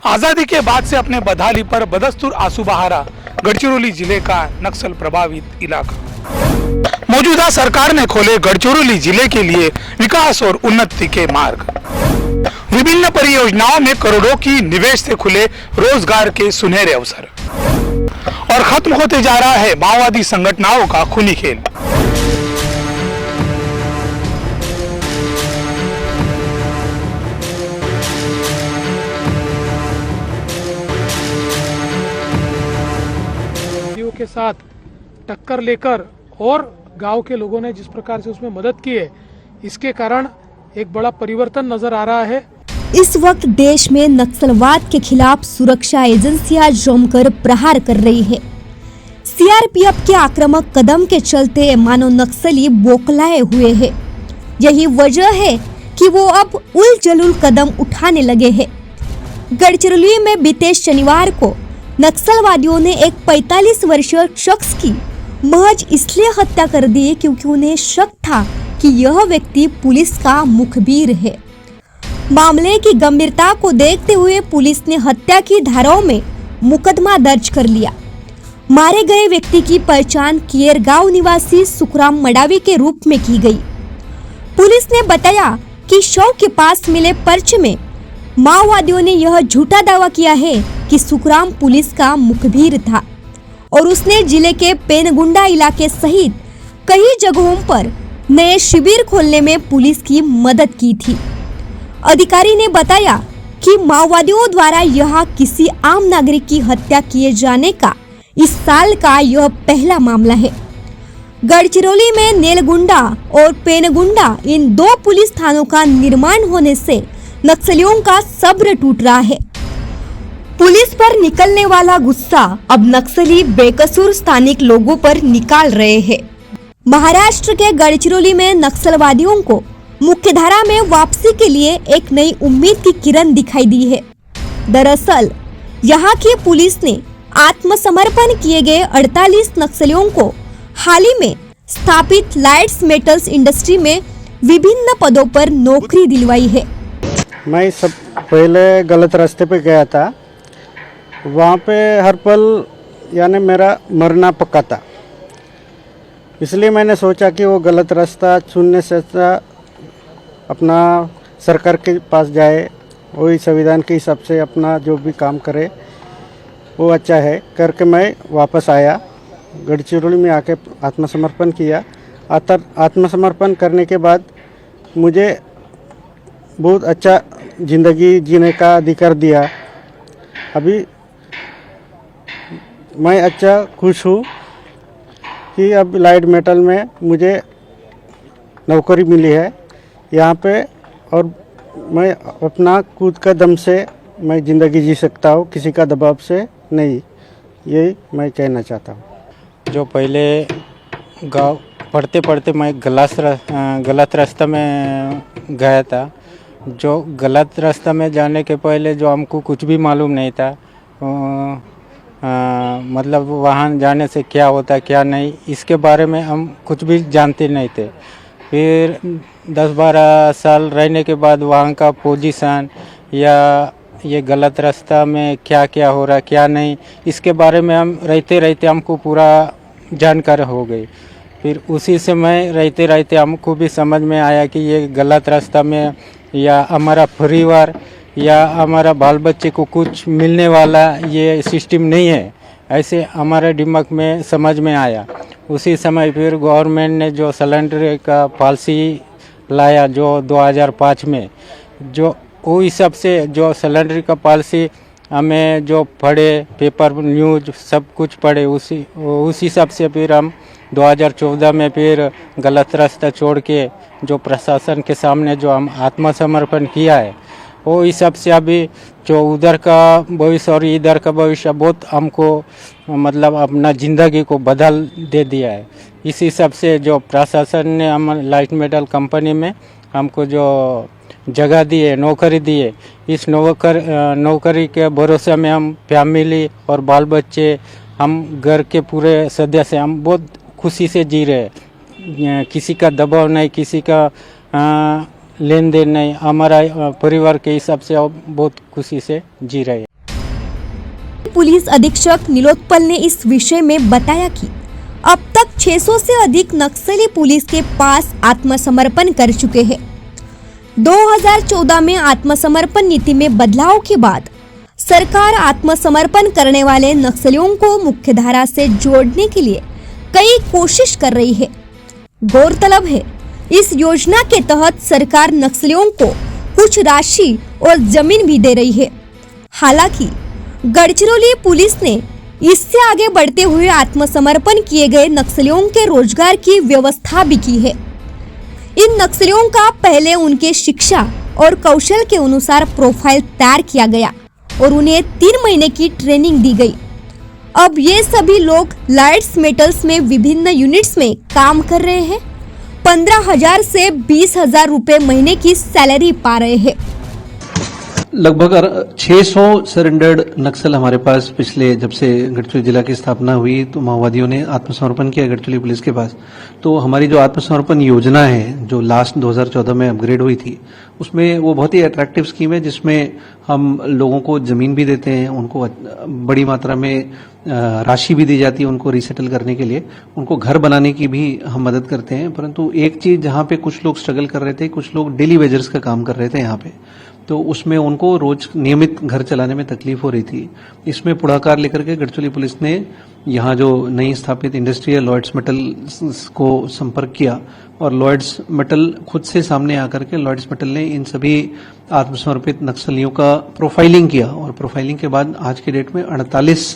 आजादी के बाद से अपने बदहाली पर बदस्तूर आंसू बहा रहा गढ़चिरौली जिले का नक्सल प्रभावित इलाका। मौजूदा सरकार ने खोले गढ़चिरौली जिले के लिए विकास और उन्नति के मार्ग। विभिन्न परियोजनाओं में करोड़ों की निवेश से खुले रोजगार के सुनहरे अवसर और खत्म होते जा रहा है माओवादी संगठनों का खूनी खेल। के साथ टक्कर लेकर और गांव के लोगों ने जिस प्रकार से उसमें मदद की है, इसके कारण एक बड़ा परिवर्तन नजर आ रहा है। इस वक्त देश में नक्सलवाद के खिलाफ सुरक्षा एजेंसियां जमकर प्रहार कर रही है। सीआरपीएफ के आक्रामक कदम के चलते मानो नक्सली बौखलाए हुए हैं। यही वजह है कि वो अब उल-जलूल कदम उठाने लगे हैं। गढ़चिरौली में बीते शनिवार को नक्सलवादियों ने एक 45 वर्षीय शख्स की महज इसलिए हत्या कर दी क्योंकि उन्हें शक था कि यह व्यक्ति पुलिस का मुखबिर है। मामले की गंभीरता को देखते हुए पुलिस ने हत्या की धाराओं में मुकदमा दर्ज कर लिया। मारे गए व्यक्ति की पहचान केरगांव निवासी सुखराम मडावी के रूप में की गई। पुलिस ने बताया कि शव के पास मिले पर्चे में माओवादियों ने यह झूठा दावा किया है कि सुखराम पुलिस का मुखबिर था और उसने जिले के पेनगुंडा इलाके सहित कई जगहों पर नए शिविर खोलने में पुलिस की मदद की थी। अधिकारी ने बताया कि माओवादियों द्वारा यहाँ किसी आम नागरिक की हत्या किए जाने का इस साल का यह पहला मामला है। गढ़चिरौली में नेलगुंडा और पेनगुंडा इन दो पुलिस थानों का निर्माण होने से नक्सलियों का सब्र टूट रहा है। पुलिस पर निकलने वाला गुस्सा अब नक्सली बेकसूर स्थानिक लोगों पर निकाल रहे हैं। महाराष्ट्र के गढ़चिरौली में नक्सलवादियों को मुख्यधारा में वापसी के लिए एक नई उम्मीद की किरण दिखाई दी है। दरअसल यहाँ की पुलिस ने आत्मसमर्पण किए गए 48 नक्सलियों को हाल ही में स्थापित लाइट्स मेटल्स इंडस्ट्री में विभिन्न पदों पर नौकरी दिलवाई है। मैं सब पहले गलत रास्ते पे गया था, वहाँ पे हर पल यानी मेरा मरना पक्का था। इसलिए मैंने सोचा कि वो गलत रास्ता चुनने से अच्छा अपना सरकार के पास जाए, वही संविधान के हिसाब से अपना जो भी काम करे वो अच्छा है करके मैं वापस आया। गढ़चिरौली में आके आत्मसमर्पण किया। आत्मसमर्पण करने के बाद मुझे बहुत अच्छा ज़िंदगी जीने का अधिकार दिया। अभी मैं अच्छा खुश हूँ कि अब लाइट मेटल में मुझे नौकरी मिली है यहाँ पे, और मैं अपना खुद का दम से मैं ज़िंदगी जी सकता हूँ, किसी का दबाव से नहीं। यही मैं कहना चाहता हूँ। जो पहले गाँव पढ़ते पढ़ते मैं गलत रास्ता में गया था। जो गलत रास्ता में जाने के पहले जो हमको कुछ भी मालूम नहीं था, मतलब वहाँ जाने से क्या होता क्या नहीं, इसके बारे में हम कुछ भी जानते नहीं थे। फिर 10-12 साल रहने के बाद वहाँ का पोजीशन या ये गलत रास्ता में क्या क्या हो रहा क्या नहीं, इसके बारे में हम रहते रहते हमको पूरा जानकारी हो गई। फिर उसी से मैं रहते रहते हमको भी समझ में आया कि ये गलत रास्ता में या हमारा परिवार या हमारा बाल बच्चे को कुछ मिलने वाला ये सिस्टम नहीं है, ऐसे हमारे दिमाग में समझ में आया। उसी समय फिर गवर्नमेंट ने जो सिलेंडर का पॉलिसी लाया जो 2005 में, जो वो हिसाब से जो सिलेंडर का पॉलिसी हमें जो पढ़े, पेपर न्यूज सब कुछ पढ़े, उसी हिसाब से फिर हम 2014 में फिर गलत रास्ता छोड़ के जो प्रशासन के सामने जो हम आत्मसमर्पण किया है, वो हिसाब से अभी जो उधर का भविष्य और इधर का भविष्य बहुत हमको मतलब अपना ज़िंदगी को बदल दे दिया है। इस हिसाब से जो प्रशासन ने हम लाइट मेटल कंपनी में हमको जो जगह दिए, नौकरी दिए, इस नौकरी के भरोसे में हम फैमिली और बाल बच्चे, हम घर के पूरे सदस्य हम बहुत खुशी से जी रहे हैं। किसी का दबाव नहीं, किसी का लेन देन नहीं, हमारा परिवार के हिसाब से बहुत खुशी से जी रहे हैं। पुलिस अधीक्षक नीलोत्पल ने इस विषय में बताया कि अब तक 600 से अधिक नक्सली पुलिस के पास आत्मसमर्पण कर चुके हैं। 2014 में आत्मसमर्पण नीति में बदलाव के बाद सरकार आत्मसमर्पण करने वाले नक्सलियों को मुख्यधारा से जोड़ने के लिए कई कोशिश कर रही है। गौरतलब है, इस योजना के तहत सरकार नक्सलियों को कुछ राशि और जमीन भी दे रही है। हालांकि गढ़चिरौली पुलिस ने इससे आगे बढ़ते हुए आत्मसमर्पण किए गए नक्सलियों के रोजगार की व्यवस्था भी की है। इन नक्सलियों का पहले उनके शिक्षा और कौशल के अनुसार प्रोफाइल तैयार किया गया और उन्हें 3 महीने की ट्रेनिंग दी गई। अब ये सभी लोग लाइट्स मेटल्स में विभिन्न यूनिट्स में काम कर रहे हैं। 15,000 से 20,000 रुपए महीने की सैलरी पा रहे हैं। लगभग 600 सरेंडर्ड नक्सल हमारे पास पिछले जब से गढ़चिरौली जिला की स्थापना हुई तो माओवादियों ने आत्मसमर्पण किया गढ़चिरौली पुलिस के पास। तो हमारी जो आत्मसमर्पण योजना है जो लास्ट 2014 में अपग्रेड हुई थी उसमें वो बहुत ही अट्रैक्टिव स्कीम है जिसमें हम लोगों को जमीन भी देते हैं, उनको बड़ी मात्रा में राशि भी दी जाती है उनको रिसेटल करने के लिए, उनको घर बनाने की भी हम मदद करते हैं। परंतु एक चीज जहां पे कुछ लोग स्ट्रगल कर रहे थे, कुछ लोग डेली वेजर्स का काम कर रहे थे यहाँ पे, तो उसमें उनको रोज नियमित घर चलाने में तकलीफ हो रही थी। इसमें पुढ़ाकार लेकर के गढ़चिरौली पुलिस ने यहाँ जो नई स्थापित इंडस्ट्री है लॉयड्स मेटल को संपर्क किया और लॉयड्स मेटल खुद से सामने आकर के लॉयड्स मेटल ने इन सभी आत्मसमर्पित नक्सलियों का प्रोफाइलिंग किया और प्रोफाइलिंग के बाद आज के डेट में 48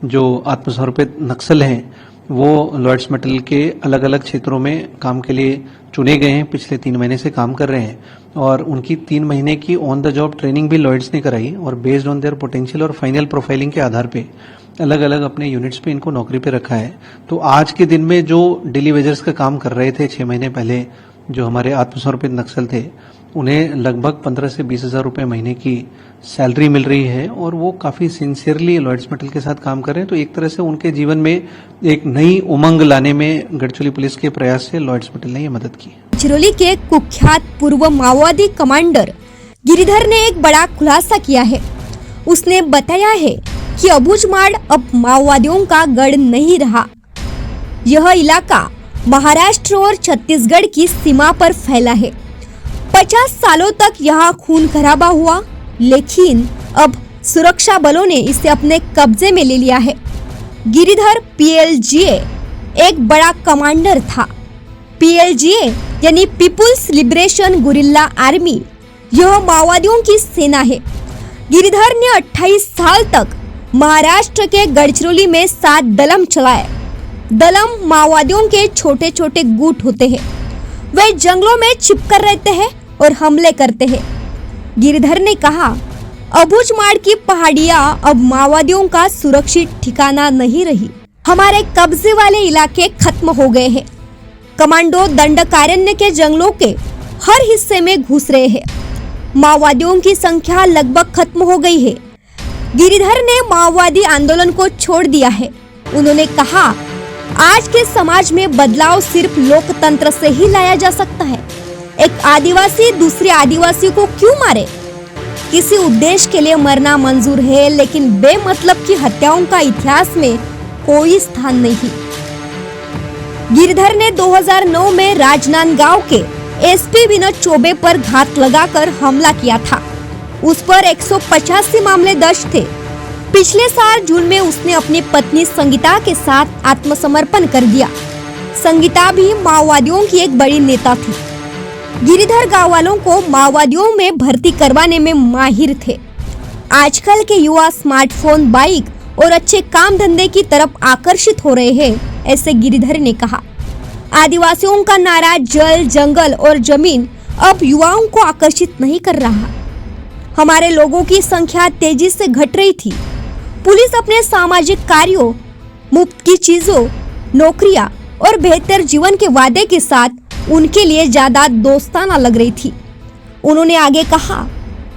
जो आत्मसमर्पित नक्सल हैं वो लॉयड्स मेटल के अलग अलग क्षेत्रों में काम के लिए चुने गए हैं। पिछले 3 महीने से काम कर रहे हैं और उनकी 3 महीने की ऑन द जॉब ट्रेनिंग भी लॉयड्स ने कराई और बेस्ड ऑन देयर पोटेंशियल और फाइनल प्रोफाइलिंग के आधार पे अलग अलग अपने यूनिट्स पे इनको नौकरी पे रखा है। तो आज के दिन में जो डेली वेजर्स का काम कर रहे थे 6 महीने पहले जो हमारे आत्मसमर्पित नक्सल थे उन्हें लगभग 15 से 20,000 रुपए महीने की सैलरी मिल रही है और वो काफी सिंसियरली लॉयड्स मेटल के साथ काम कर रहे हैं। तो एक तरह से उनके जीवन में एक नई उमंग लाने में गढ़चिरौली पुलिस के प्रयास से लॉयड्स मेटल ने ये मदद की। गढ़चिरौली के कुख्यात पूर्व माओवादी कमांडर गिरिधर ने एक बड़ा खुलासा किया है। उसने बताया है कि अबूझमाड़ अब माओवादियों का गढ़ नहीं रहा। यह इलाका महाराष्ट्र और छत्तीसगढ़ की सीमा पर फैला है। 50 सालों तक यहाँ खून खराबा हुआ, लेकिन अब सुरक्षा बलों ने इसे अपने कब्जे में ले लिया है। गिरिधर PLGA एक बड़ा कमांडर था। PLGA यानी पीपुल्स लिबरेशन गुरिल्ला आर्मी, यह माओवादियों की सेना है। गिरिधर ने 28 साल तक महाराष्ट्र के गढ़चिरौली में 7 दलम चलाए। दलम माओवादियों के छोटे छोटे गुट होते हैं। वे जंगलों में छिपकर रहते हैं और हमले करते हैं। गिरिधर ने कहा, अबूझमाड़ की पहाड़ियां अब माओवादियों का सुरक्षित ठिकाना नहीं रही। हमारे कब्जे वाले इलाके खत्म हो गए हैं। कमांडो दंडकारण्य के जंगलों के हर हिस्से में घुस रहे हैं। माओवादियों की संख्या लगभग खत्म हो गई है। गिरिधर ने माओवादी आंदोलन को छोड़ दिया है। उन्होंने कहा, आज के समाज में बदलाव सिर्फ लोकतंत्र से ही लाया जा सकता है। एक आदिवासी दूसरे आदिवासी को क्यों मारे? किसी उद्देश्य के लिए मरना मंजूर है, लेकिन बेमतलब की हत्याओं का इतिहास में कोई स्थान नहीं। गिरधर ने 2009 में राजनांदगांव के SP विनोद चौबे पर घात लगाकर हमला किया था। उस पर 185 मामले दर्ज थे। पिछले साल जून में उसने अपनी पत्नी संगीता के साथ आत्मसमर्पण कर दिया। संगीता भी माओवादियों की एक बड़ी नेता थी। गिरिधर गांव वालों को माओवादियों में भर्ती करवाने में माहिर थे। आजकल के युवा स्मार्टफोन, बाइक और अच्छे काम धंधे की तरफ आकर्षित हो रहे हैं, ऐसे गिरिधर ने कहा। आदिवासियों का नारा जल, जंगल और जमीन अब युवाओं को आकर्षित नहीं कर रहा। हमारे लोगों की संख्या तेजी से घट रही थी। पुलिस अपने सामाजिक कार्यों, मुफ्त की चीजों, नौकरियां और बेहतर जीवन के वादे के साथ उनके लिए ज्यादा दोस्ताना लग रही थी। उन्होंने आगे कहा,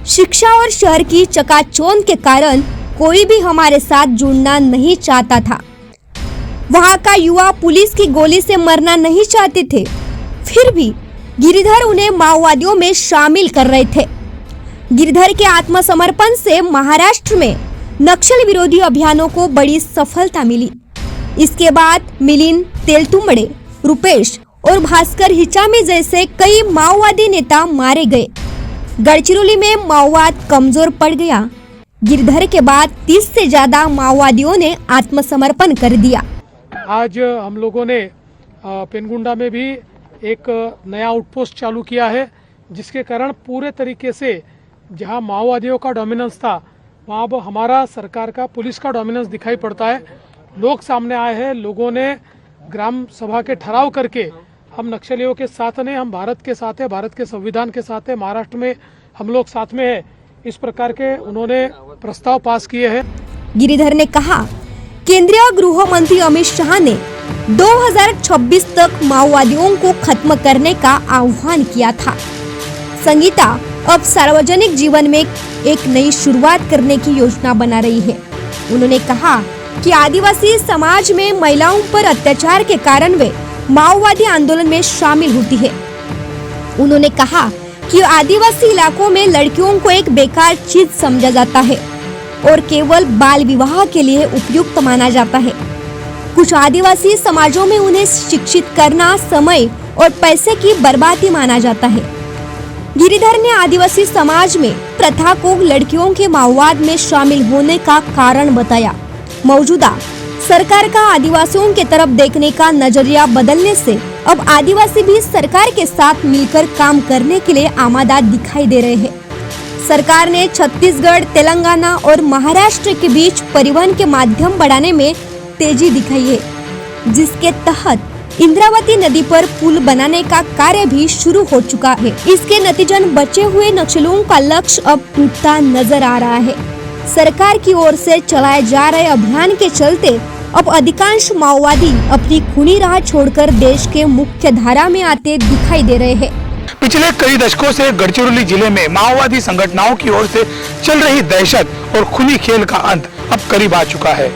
शिक्षा और शहर की चकाचौंध के कारण कोई भी हमारे साथ जुड़ना नहीं चाहता था। वहां का युवा पुलिस की गोली से मरना नहीं चाहते थे, फिर भी गिरिधर उन्हें माओवादियों में शामिल कर रहे थे। गिरिधर के आत्मसमर्पण से महाराष्ट्र में नक्सल विरोधी अभियानों को बड़ी सफलता मिली। इसके बाद मिलिंद तेलतुंबड़े, रुपेश और भास्कर हिचामी जैसे कई माओवादी नेता मारे गए। गढ़चिरौली में माओवाद कमजोर पड़ गया। गिरधर के बाद 30 से ज्यादा माओवादियों ने आत्मसमर्पण कर दिया। आज हम लोगों ने पेनगुंडा में भी एक नया आउटपोस्ट चालू किया है, जिसके कारण पूरे तरीके से जहां माओवादियों का डोमिनेंस था वहां अब हमारा सरकार का पुलिस का डोमिनेंस दिखाई पड़ता है। लोग सामने आए हैं, लोगों ने ग्राम सभा के ठहराव करके हम नक्सलियों के साथ नहीं, हम भारत के साथ है, भारत के संविधान के साथ है, महाराष्ट्र में हम लोग साथ में है, इस प्रकार के उन्होंने प्रस्ताव पास किए हैं। गिरिधर ने कहा, केंद्रीय गृह मंत्री अमित शाह ने 2026 तक माओवादियों को खत्म करने का आह्वान किया था। संगीता अब सार्वजनिक जीवन में एक नई शुरुआत करने की योजना बना रही है। उन्होंने कहा कि आदिवासी समाज में महिलाओं पर अत्याचार के कारण वे माओवादी आंदोलन में शामिल होती है। उन्होंने कहा कि आदिवासी इलाकों में लड़कियों को एक बेकार चीज समझा जाता है और केवल बाल विवाह के लिए उपयुक्त माना जाता है। कुछ आदिवासी समाजों में उन्हें शिक्षित करना समय और पैसे की बर्बादी माना जाता है। गिरिधर ने आदिवासी समाज में प्रथा को लड़कियों के माओवाद में शामिल होने का कारण बताया। मौजूदा सरकार का आदिवासियों के तरफ देखने का नजरिया बदलने से अब आदिवासी भी सरकार के साथ मिलकर काम करने के लिए आमादा दिखाई दे रहे हैं। सरकार ने छत्तीसगढ़, तेलंगाना और महाराष्ट्र के बीच परिवहन के माध्यम बढ़ाने में तेजी दिखाई है, जिसके तहत इंद्रावती नदी पर पुल बनाने का कार्य भी शुरू हो चुका है। इसके नतीजन बचे हुए नक्सलियों का लक्ष्य अब टूटता नजर आ रहा है। सरकार की ओर से चलाए जा रहे अभियान के चलते अब अधिकांश माओवादी अपनी खूनी राह छोड़कर देश के मुख्य धारा में आते दिखाई दे रहे हैं। पिछले कई दशकों से गढ़चिरौली जिले में माओवादी संगठनों की ओर से चल रही दहशत और खूनी खेल का अंत अब करीब आ चुका है।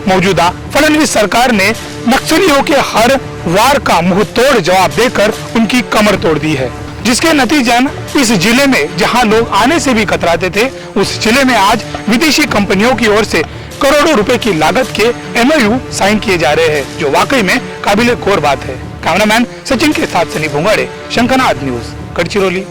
मौजूदा फडणवीस सरकार ने नक्सलियों के हर वार का मुंह तोड़ जवाब देकर उनकी कमर तोड़ दी है, जिसके नतीजन इस जिले में जहां लोग आने से भी कतराते थे, उस जिले में आज विदेशी कंपनियों की ओर से करोड़ों रुपए की लागत के MOU साइन किए जा रहे हैं, जो वाकई में काबिले गौर बात है। कैमरामैन सचिन के साथ सनी भुंगाड़े, शंखनाद न्यूज, गढ़चिरौली।